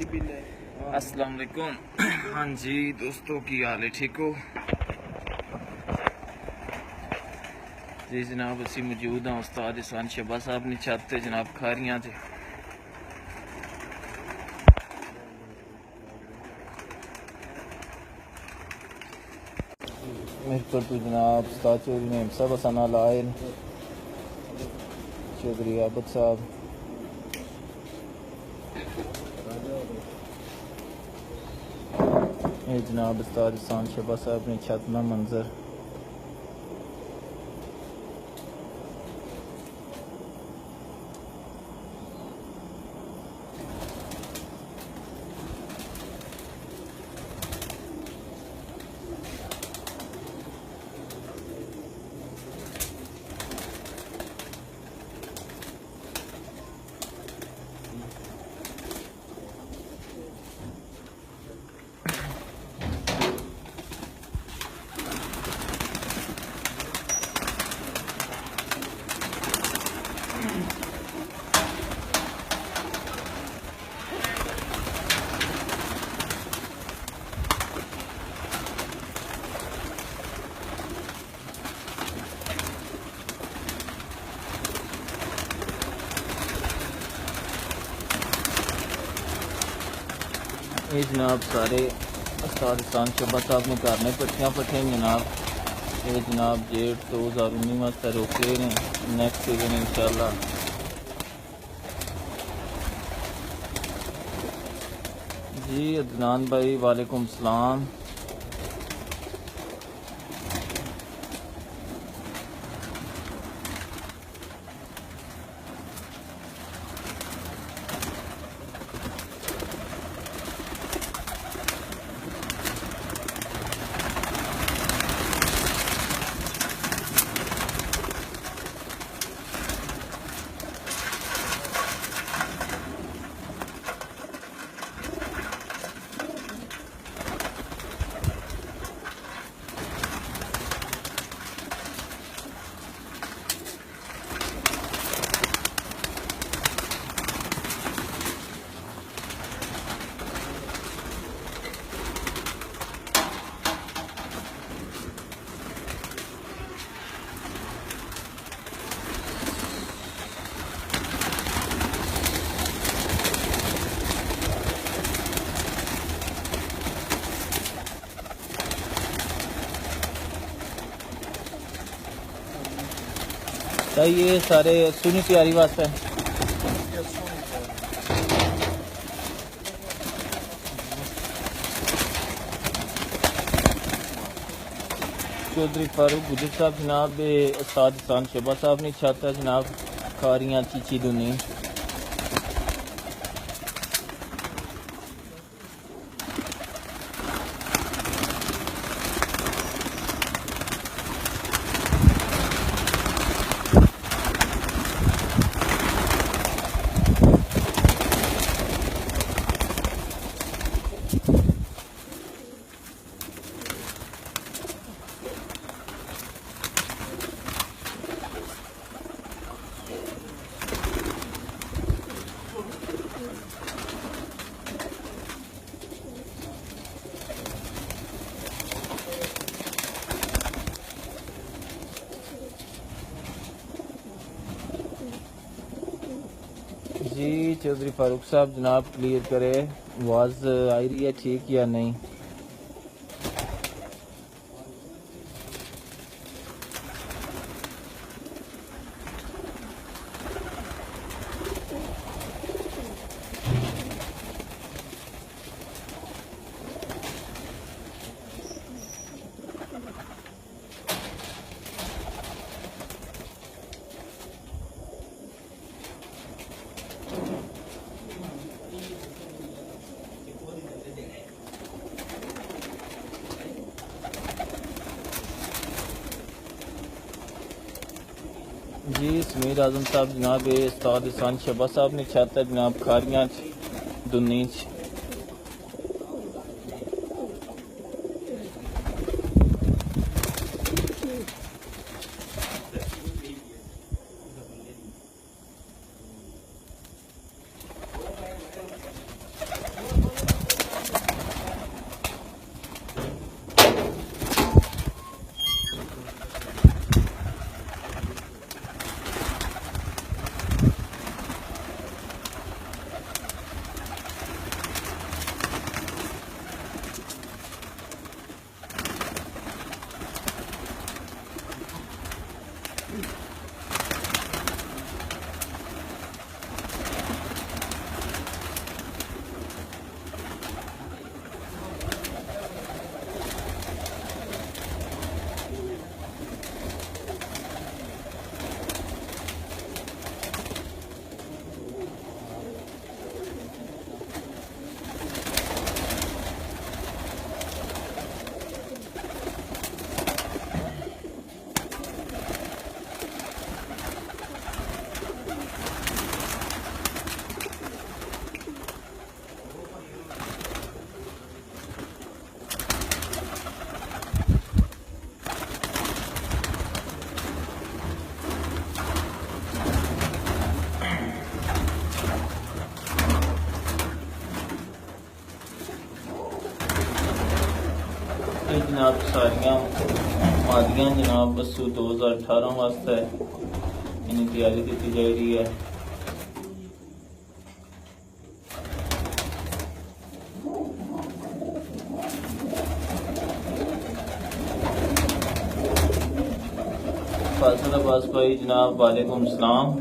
अस्सलाम वालेकुम। हाँ जी दोस्तों, की हाल है? ठीक हो जी जनाब। असी मौजूद हाँ उस्ताद एहसान शहबाज साहब ने छत ते जनाब खारियां थे। मेरे पर तो जनाब उस्ताद चौधरी ने सब असाना लाए चौधरी आबद साहब। ये जनाब उस्ताद एहसान शहबाज साहब ने छत ना मंजर। ये जनाब सारे उस्ताद एहसान शहबाज साहब ने करने पट्टियाँ पट्टियाँ जनाब। ये जनाब जेठ 2019 वास्ते रोके ने नेक्स्ट सीजन इंशाल्लाह। जी अदनान भाई वालेकुम सलाम। तो ये सारे सुनी तैयारी वास्ते चौधरी फारूक गुजर साहब जनाब। उस्ताद एहसान शहबाज साहब ने छत है जनाब खारियां चीची दुनी। जी चौधरी फारूक साहब जनाब क्लियर करे आवाज़ आई रही है ठीक या नहीं। जी समीर आजम साहब जनाब। उस्ताद एहसान शहबाज साहब ने छत है जनाब खारियां दुनी। ये जनाब सारियां मादियां जनाब बसू 2018 वास्ते इन्हें तैयारी की जा रही है। फासिल अब्बास भाई जनाब वालेकुम सलाम।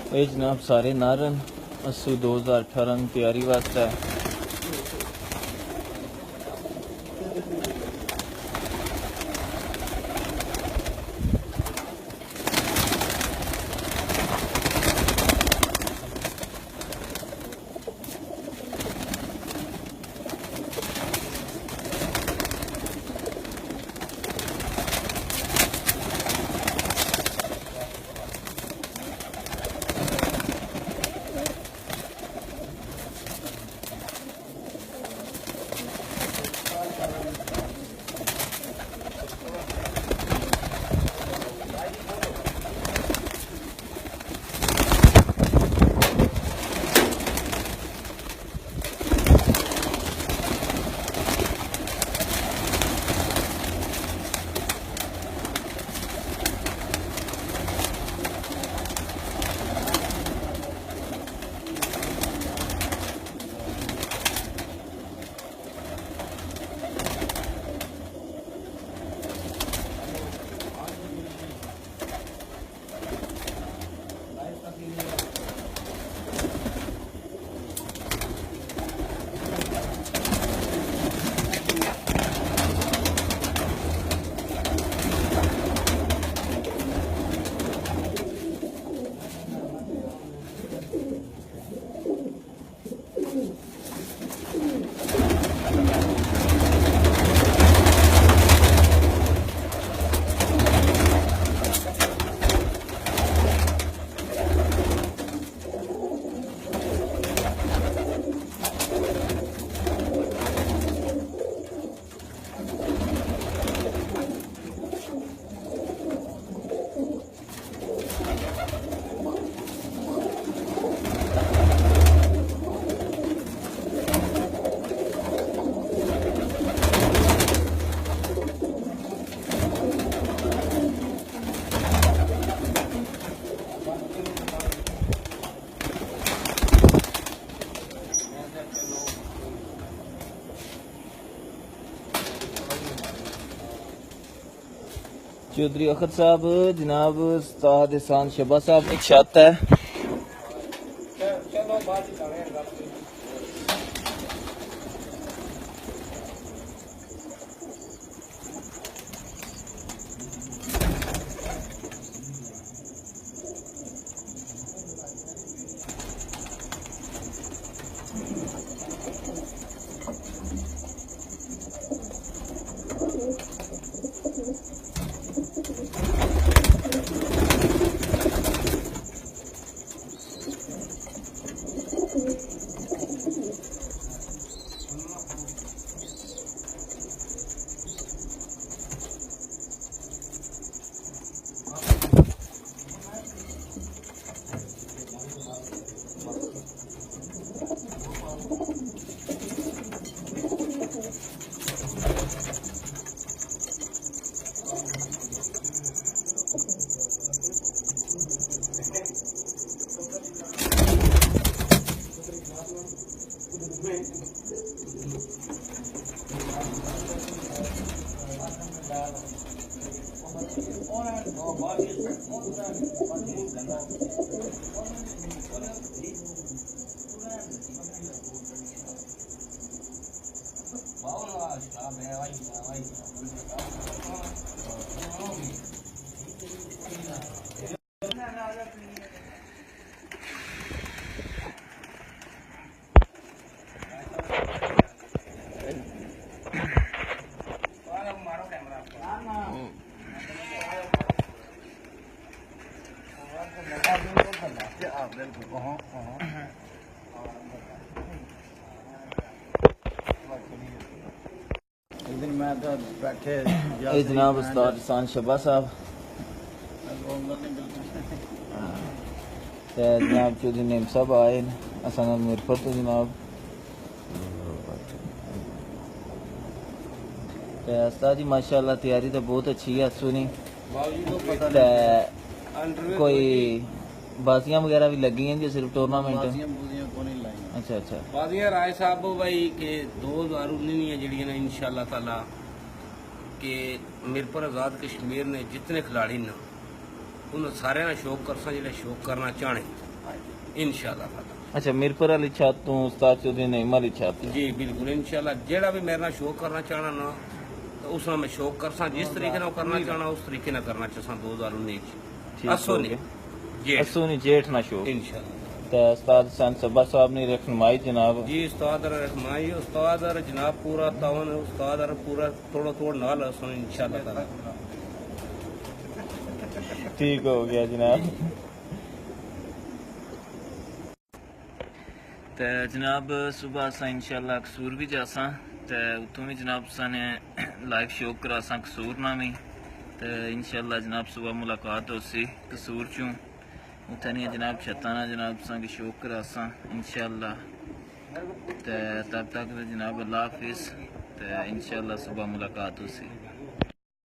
ये जनाब सारे नारन असू 2018 की तैयारी वास्ते है। चौधरी अखर साहब जनाब उस्ताद एहसान शबा साहब एक छत है। बैठे ये जनाब उस्ताद हसन शबा साहब ते जनाब चौधरी नेम साहब आए न असन मीरपुर तो जनाब ते उस्ताद जी माशाल्लाह तैयारी तो बहुत अच्छी है सुनी ते कोई बाजियां वगैरह भी लगी हैं जो सिर्फ टूर्नामेंट अच्छा अच्छा बाजियां राय साहब भाई के 2019 जड़ियां इंशाअल्लाह ताला के मीरपुर आज़ाद कश्मीर ने जितने खिलाड़ी ने उन्हें सारे ना शौक करसा जिले शौक करना चाहने इंशाअल्लाह ताला। अच्छा मीरपुर वाली छत तो उस्ताद चौधरी नईम वाली छत जी बिल्कुल इंशाअल्लाह जेड़ा भी मेरे ना शौक करना चाहना ना तो उसना मैं शौक करसा जिस तरीके ना करना चाहना उस तरीके ना करना चाहसा 2019 असो नहीं जेठ ना शौक इंशाअल्लाह। तो उस्ताद हसन शबा साहब ने रहनुमाई जनाब जी उस्ताद रहनुमाई उस्ताद जनाब पूरा तावन उस्ताद पूरा थोड़ा थोड़ा नाल सुन इंशाअल्लाह ताला ठीक हो गया जनाब। तो जनाब सुबह असा इंशाअल्लाह कसूर भी जासा तो उतों भी जनाब ने लाइव शो करासा कसूर ना भी तो इंशाअल्लाह जनाब सुबह मुलाकात हो सी कसूर चूँ उतनी जनाब छताना जनाब की शो करासा इंशाअल्लाह तो तब तक जनाब अल्लाह हाफिज़ तो इंशाअल्लाह सुबह मुलाकात हो सी।